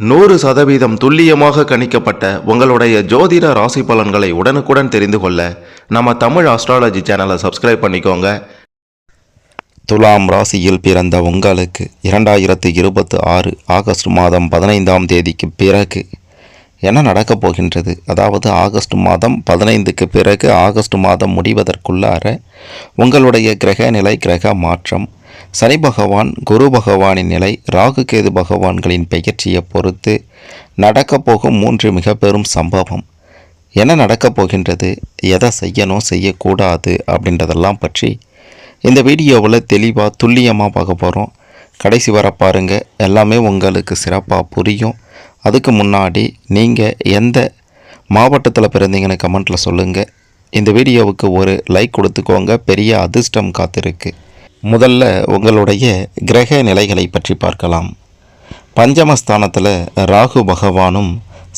100% துல்லியமாக கணிக்கப்பட்ட உங்களுடைய ஜோதிட ராசி பலன்களை உடனுக்குடன் தெரிந்து கொள்ள நம்ம தமிழ் ஆஸ்ட்ராலஜி சேனலை சப்ஸ்கிரைப் பண்ணிக்கோங்க. துலாம் ராசியில் பிறந்த உங்களுக்கு 2026 ஆகஸ்ட் மாதம் 15ஆம் தேதிக்கு பிறகு என்ன நடக்கப் போகின்றது? அதாவது ஆகஸ்ட் மாதம் 15க்கு பிறகு ஆகஸ்ட் மாதம் முடிவதற்குள்ளார உங்களுடைய கிரக நிலை, கிரக மாற்றம், சனி பகவான், குரு பகவானின் நிலை, ராகு கேது பகவான்களின் பெயர்ச்சியை பொறுத்து நடக்கப் போகும் 3 மிக பெரும் சம்பவம் என்ன நடக்கப் போகின்றது, எதை செய்யணும் செய்யக்கூடாது அப்படின்றதெல்லாம் பற்றி இந்த வீடியோவில் தெளிவாக துல்லியமாக பார்க்க போகிறோம். கடைசி வர பாருங்கள், எல்லாமே உங்களுக்கு சிறப்பாக புரியும். அதுக்கு முன்னாடி நீங்கள் எந்த மாவட்டத்தில் பிறந்தீங்கன்னு கமெண்ட்டில் சொல்லுங்கள். இந்த வீடியோவுக்கு ஒரு லைக் கொடுத்துக்கோங்க, பெரிய அதிர்ஷ்டம் காத்திருக்கு. முதல்ல உங்களுடைய கிரக நிலைகளை பற்றி பார்க்கலாம். பஞ்சமஸ்தானத்தில் ராகு பகவானும்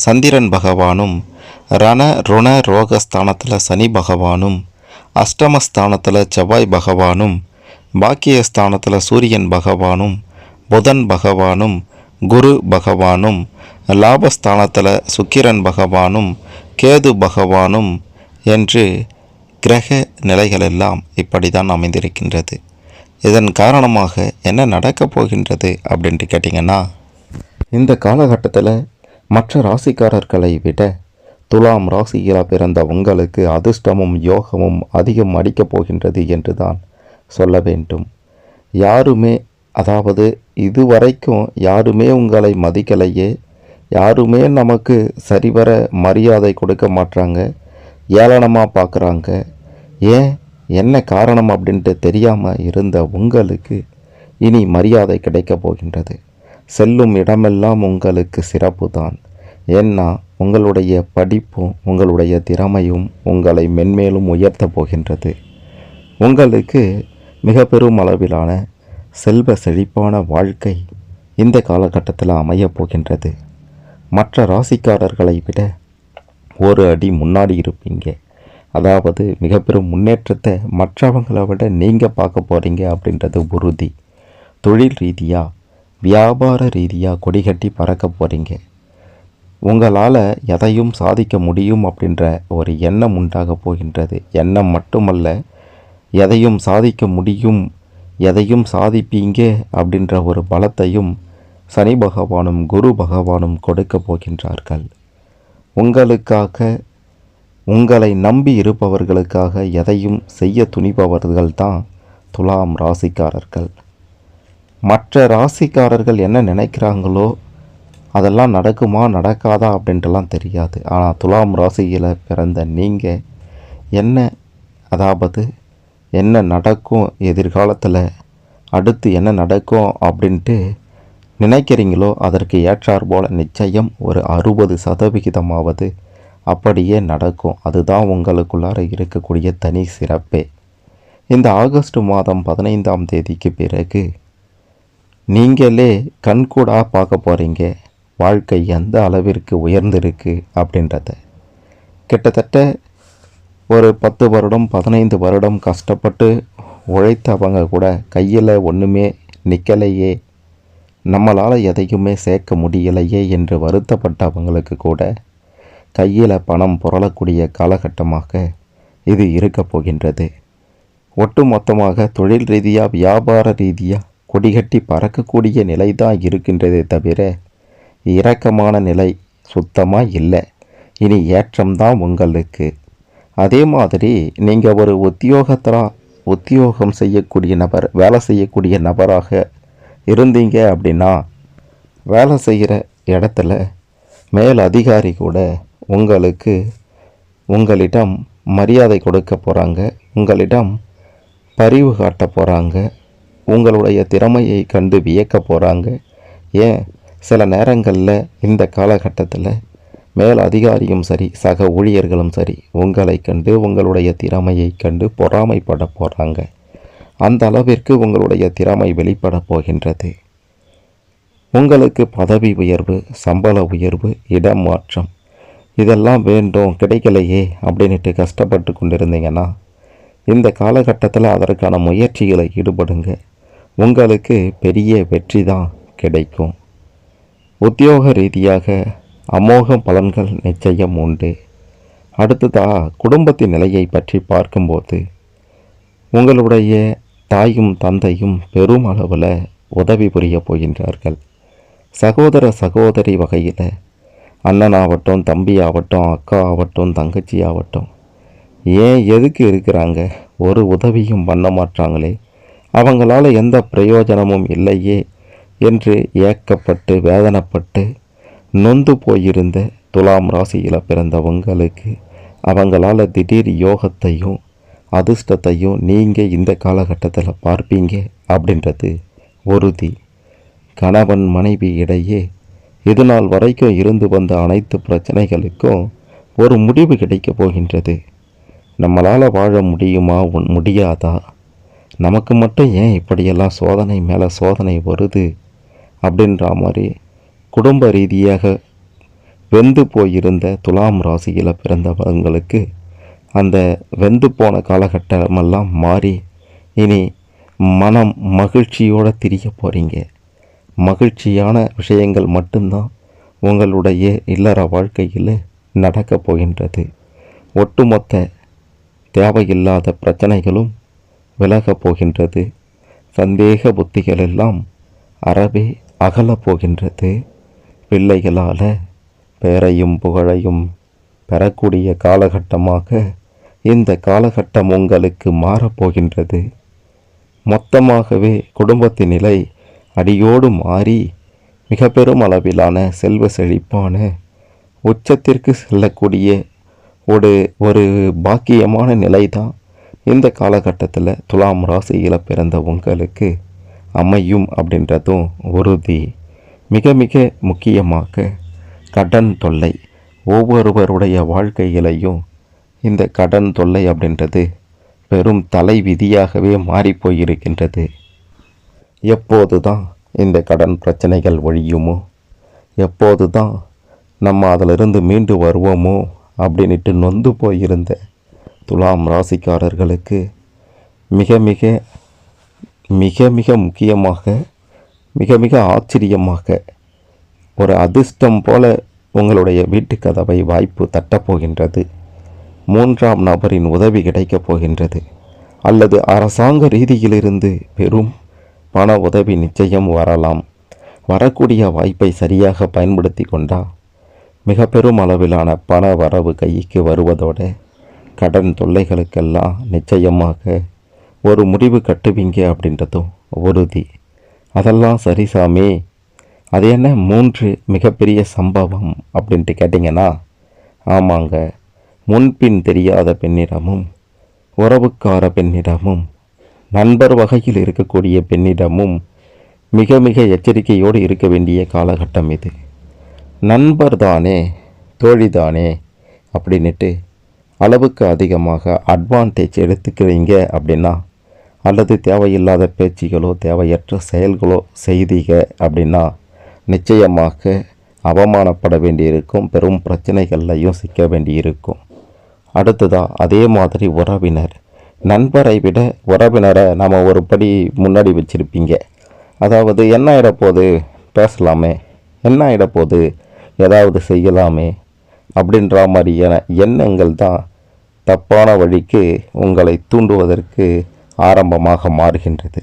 சந்திரன் பகவானும், ரண ருண ரோகஸ்தானத்தில் சனி பகவானும், அஷ்டமஸ்தானத்தில் செவ்வாய் பகவானும், பாக்கியஸ்தானத்தில் சூரியன் பகவானும், புதன் பகவானும், குரு பகவானும், லாபஸ்தானத்தில் சுக்கிரன் பகவானும், கேது பகவானும் என்று கிரக நிலைகளெல்லாம் இப்படி தான் அமைந்திருக்கின்றது. இதன் காரணமாக என்ன நடக்கப் போகின்றது அப்படின்ட்டு கேட்டிங்கன்னா, இந்த காலகட்டத்தில் மற்ற ராசிக்காரர்களை விட துலாம் ராசியில் பிறந்த உங்களுக்கு அதிர்ஷ்டமும் யோகமும் அதிகம் அடிக்கப் போகின்றது என்று தான் சொல்ல வேண்டும். யாருமே, அதாவது இதுவரைக்கும் யாருமே உங்களை மதிக்கலையே, யாருமே நமக்கு சரிவர மரியாதை கொடுக்க மாட்டாங்க, ஏளனமாக பார்க்குறாங்க. ஏன், என்ன காரணம் அப்படின்ட்டு தெரியாமல் இருந்த உங்களுக்கு இனி மரியாதை கிடைக்கப் போகின்றது. செல்லும் இடமெல்லாம் உங்களுக்கு சிறப்பு தான். ஏன்னா உங்களுடைய படிப்பும் உங்களுடைய திறமையும் உங்களை மென்மேலும் உயர்த்தப் போகின்றது. உங்களுக்கு மிக பெரும் அளவிலான செல்வ செழிப்பான வாழ்க்கை இந்த காலகட்டத்தில் அமையப் போகின்றது. மற்ற ராசிக்காரர்களை விட ஒரு அடி முன்னாடி இருப்பீங்க. அதாவது மிக பெரும் முன்னேற்றத்தை மற்றவங்களை விட நீங்கள் பார்க்க போகிறீங்க அப்படின்றது உறுதி. தொழில் ரீதியாக, வியாபார ரீதியாக கொடிகட்டி பறக்க போகிறீங்க. உங்களால் எதையும் சாதிக்க முடியும் அப்படின்ற ஒரு எண்ணம் உண்டாக போகின்றது. எண்ணம் மட்டுமல்ல, எதையும் சாதிக்க முடியும், எதையும் சாதிப்பீங்க அப்படின்ற ஒரு பலத்தையும் சனி பகவானும் குரு பகவானும் கொடுக்க போகின்றார்கள். உங்களுக்காக, உங்களை நம்பி இருப்பவர்களுக்காக எதையும் செய்ய துணிபவர்கள் தான் துலாம் ராசிக்காரர்கள். மற்ற ராசிக்காரர்கள் என்ன நினைக்கிறாங்களோ அதெல்லாம் நடக்குமா நடக்காதா அப்படின்ட்டுலாம் தெரியாது. ஆனால் துலாம் ராசியில் பிறந்த நீங்கள் என்ன, அதாவது என்ன நடக்கும் எதிர்காலத்தில், அடுத்து என்ன நடக்கும் அப்படின்ட்டு நினைக்கிறீங்களோ அதற்கு ஏற்றார் போல் நிச்சயம் ஒரு 60% அப்படியே நடக்கும். அதுதான் உங்களுக்குள்ளார இருக்கக்கூடிய தனி சிறப்பே. இந்த ஆகஸ்ட் மாதம் 15ஆம் தேதிக்கு பிறகு நீங்களே கண்கூடாக பார்க்க போகிறீங்க வாழ்க்கை எந்த அளவிற்கு உயர்ந்திருக்கு அப்படின்றத. கிட்டத்தட்ட ஒரு 10 வருடம் 15 வருடம் கஷ்டப்பட்டு உழைத்தவங்க கூட கையில் ஒன்றுமே நிற்கலையே, நம்மளால் எதையுமே சேர்க்க முடியலையே என்று வருத்தப்பட்டவங்களுக்கு கூட கையில் பணம் புரளக்கூடிய காலகட்டமாக இது இருக்க போகின்றது. ஒட்டு மொத்தமாக தொழில் ரீதியாக, வியாபார ரீதியாக கொடிகட்டி பறக்கக்கூடிய நிலை தான் இருக்கின்றதே தவிர இரக்கமான நிலை சுத்தமாக இல்லை. இனி ஏற்றம்தான் உங்களுக்கு. அதே மாதிரி நீங்கள் ஒரு உத்தியோகம் செய்யக்கூடிய நபர், வேலை செய்யக்கூடிய நபராக இருந்தீங்க அப்படின்னா, வேலை செய்கிற இடத்துல மேல் அதிகாரி கூட உங்களிடம் மரியாதை கொடுக்க போகிறாங்க, உங்களிடம் பரிவு காட்ட போகிறாங்க, உங்களுடைய திறமையை கண்டு வியக்க போகிறாங்க. ஏன், சில நேரங்களில் இந்த காலகட்டத்தில் மேல் அதிகாரியும் சரி, சக ஊழியர்களும் சரி, உங்களை கண்டு உங்களுடைய திறமையை கண்டு பொறாமைப்பட போகிறாங்க. அந்த அளவிற்கு உங்களுடைய திறமை வெளிப்பட போகின்றது. உங்களுக்கு பதவி உயர்வு, சம்பள உயர்வு, இடம் மாற்றம் இதெல்லாம் வேண்டும், கிடைக்கலையே அப்படின்ட்டு கஷ்டப்பட்டு கொண்டிருந்தீங்கன்னா இந்த காலகட்டத்தில் அதற்கான முயற்சிகளை ஈடுபடுங்க. உங்களுக்கு பெரிய வெற்றி தான் கிடைக்கும். உத்தியோக ரீதியாக அமோக பலன்கள் நிச்சயம் உண்டு. அடுத்ததாக குடும்பத்தின் நிலையை பற்றி பார்க்கும்போது உங்களுடைய தாயும் தந்தையும் பெரும் அளவில் உதவி புரிய போகின்றார்கள். சகோதர சகோதரி வகையில் அண்ணனாகட்டும், தம்பி ஆகட்டும், அக்கா ஆகட்டும், தங்கச்சி ஆகட்டும், ஏன் எதுக்கு இருக்கிறாங்க, ஒரு உதவியும் பண்ண மாட்டாங்களே, அவங்களால எந்த பிரயோஜனமும் இல்லையே என்று ஏக்கப்பட்டு வேதனைப்பட்டு நொந்து போயிருந்த துலாம் ராசியில் பிறந்த உங்களுக்கு அவங்களால திடீர் யோகத்தையும் அதிர்ஷ்டத்தையும் நீங்கள் இந்த காலகட்டத்தில் பார்ப்பீங்க அப்படின்றது உறுதி. கணவன் மனைவி இடையே இது நாள் வரைக்கும் இருந்து வந்த அனைத்து பிரச்சனைகளுக்கும் ஒரு முடிவு கிடைக்கப் போகின்றது. நம்மளால் வாழ முடியுமா முடியாதா, நமக்கு மட்டும் ஏன் இப்படியெல்லாம் சோதனை மேலே சோதனை வருது அப்படின்ற மாதிரி குடும்ப ரீதியாக வெந்து போயிருந்த துலாம் ராசியில் பிறந்தவங்களுக்கு அந்த வெந்து போன காலகட்டமெல்லாம் மாறி இனி மனம் மகிழ்ச்சியோடு திரிய போகிறீங்க. மகிழ்ச்சியான விஷயங்கள் மட்டும்தான் உங்களுடைய இல்லற வாழ்க்கையில் நடக்கப் போகின்றது. ஒட்டுமொத்த தேவையில்லாத பிரச்சனைகளும் விலகப் போகின்றது. சந்தேக புத்திகள் எல்லாம் அறவே அகலப் போகின்றது. பிள்ளைகளால் பெயரையும் புகழையும் பெறக்கூடிய காலகட்டமாக இந்த காலகட்டம் உங்களுக்கு மாறப்போகின்றது. மொத்தமாகவே குடும்பத்தின் நிலை அடியோடு மாறி மிக பெரும் அளவிலான செல்வ செழிப்பான உச்சத்திற்கு செல்லக்கூடிய ஒரு பாக்கியமான நிலை தான் இந்த காலகட்டத்தில் துலாம் ராசியில் பிறந்த உங்களுக்கு அமையும் அப்படின்றதும் உறுதி. மிக மிக முக்கியமாக கடன் தொல்லை, ஒவ்வொருவருடைய வாழ்க்கையிலையும் இந்த கடன் தொல்லை அப்படின்றது பெரும் தலை விதியாகவே மாறிப்போயிருக்கின்றது. எப்போது தான் இந்த கடன் பிரச்சனைகள் ஒழியுமோ, எப்போது தான் நம்ம அதிலிருந்து மீண்டு வருவோமோ அப்படின்ட்டு நொந்து போயிருந்த துலாம் ராசிக்காரர்களுக்கு மிக மிக மிக மிக முக்கியமாக மிக மிக ஆச்சரியமாக ஒரு அதிர்ஷ்டம் போல உங்களுடைய வீட்டு கதவை வாய்ப்பு தட்டப்போகின்றது. மூன்றாம் நபரின் உதவி கிடைக்கப் போகின்றது. அல்லது அரசாங்க ரீதியிலிருந்து பெரும் பண உதவி நிச்சயம் வரலாம். வரக்கூடிய வாய்ப்பை சரியாக பயன்படுத்தி கொண்டால் மிக பெரும் அளவிலான பண வரவு கைக்கு வருவதோடு கடன் தொல்லைகளுக்கெல்லாம் நிச்சயமாக ஒரு முடிவு கட்டுவீங்க அப்படின்றதும் உறுதி. அதெல்லாம் சரி சாமி, அது என்ன 3 மிகப்பெரிய சம்பவம் அப்படின்ட்டு கேட்டிங்கன்னா, ஆமாங்க, முன்பின் தெரியாத பெண்ணிடமும் உறவுக்கார பெண்ணிடமும் நண்பர் வகையில் இருக்கக்கூடிய பெண்ணிடமும் மிக மிக எச்சரிக்கையோடு இருக்க வேண்டிய காலகட்டம் இது. நண்பர் தானே தோழிதானே அப்படின்ட்டு அளவுக்கு அதிகமாக அட்வான்டேஜ் எடுத்துக்கிறீங்க அப்படின்னா, அல்லது தேவையில்லாத பேச்சுகளோ தேவையற்ற செயல்களோ செய்தீங்க அப்படின்னா நிச்சயமாக அவமானப்பட வேண்டியிருக்கும். பெரும் பிரச்சனைகள்லையும் சிக்க வேண்டியிருக்கும். அடுத்ததாக அதே மாதிரி உறவினர், நண்பரை விட உறவினரை நம்ம ஒரு படி முன்னாடி வச்சுருப்பீங்க. அதாவது என்ன ஆகிடப்போகுது, பேசலாமே, என்ன ஆகிடப்போகுது, ஏதாவது செய்யலாமே அப்படின்ற மாதிரியான எண்ணங்கள் தான் தப்பான வழிக்கு உங்களை தூண்டுவதற்கு ஆரம்பமாக மாறுகின்றது.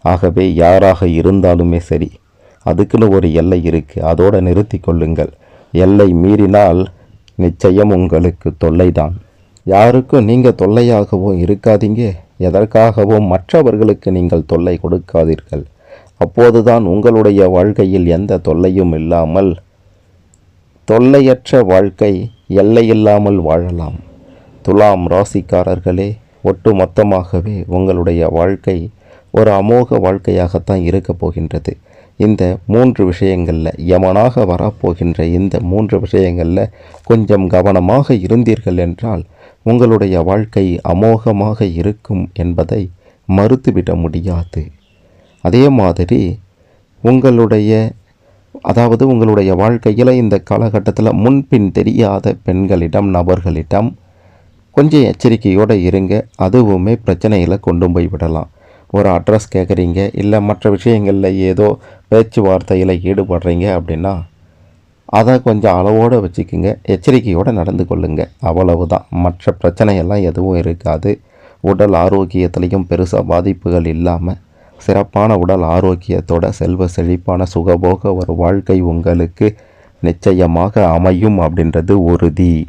ஆகவே யாராக இருந்தாலுமே சரி, அதுக்குன்னு ஒரு எல்லை இருக்குது, அதோடு நிறுத்தி கொள்ளுங்கள். எல்லை மீறினால் நிச்சயம் உங்களுக்கு தொல்லைதான். யாருக்கும் நீங்கள் தொல்லையாகவும் இருக்காதீங்க, எதற்காகவும் மற்றவர்களுக்கு நீங்கள் தொல்லை கொடுக்காதீர்கள். அப்போதுதான் உங்களுடைய வாழ்க்கையில் எந்த தொல்லையும் இல்லாமல் தொல்லையற்ற வாழ்க்கை எல்லையில்லாமல் வாழலாம். துலாம் ராசிக்காரர்களே, ஒட்டு மொத்தமாகவே உங்களுடைய வாழ்க்கை ஒரு அமோக வாழ்க்கையாகத்தான் இருக்கப் போகின்றது. இந்த 3 விஷயங்களில் யமனாக வரப்போகின்ற இந்த 3 விஷயங்களில் கொஞ்சம் கவனமாக இருந்தீர்கள் என்றால் உங்களுடைய வாழ்க்கை அமோகமாக இருக்கும் என்பதை மறுத்துவிட முடியாது. அதே மாதிரி உங்களுடைய வாழ்க்கையில் இந்த காலகட்டத்தில் முன்பின் தெரியாத பெண்களிடம் நபர்களிடம் கொஞ்சம் எச்சரிக்கையோடு இருங்க. அதுவுமே பிரச்சனையில் கொண்டு போய் விடலாம். ஒரு அட்ரஸ் கேட்குறீங்க, இல்லை மற்ற விஷயங்களில் ஏதோ பேச்சுவார்த்தையில் ஈடுபடுறீங்க அப்படின்னா அதை கொஞ்சம் அளவோடு வச்சுக்கோங்க, எச்சரிக்கையோடு நடந்து கொள்ளுங்க. அவ்வளவுதான். மற்ற பிரச்சனையெல்லாம் எதுவும் இருக்காது. உடல் ஆரோக்கியத்துலேயும் பெருசாக பாதிப்புகள் இல்லாமல் சிறப்பான உடல் ஆரோக்கியத்தோட செல்வ செழிப்பான சுகபோக ஒரு வாழ்க்கை உங்களுக்கு நிச்சயமாக அமையும் அப்படின்றது உறுதி.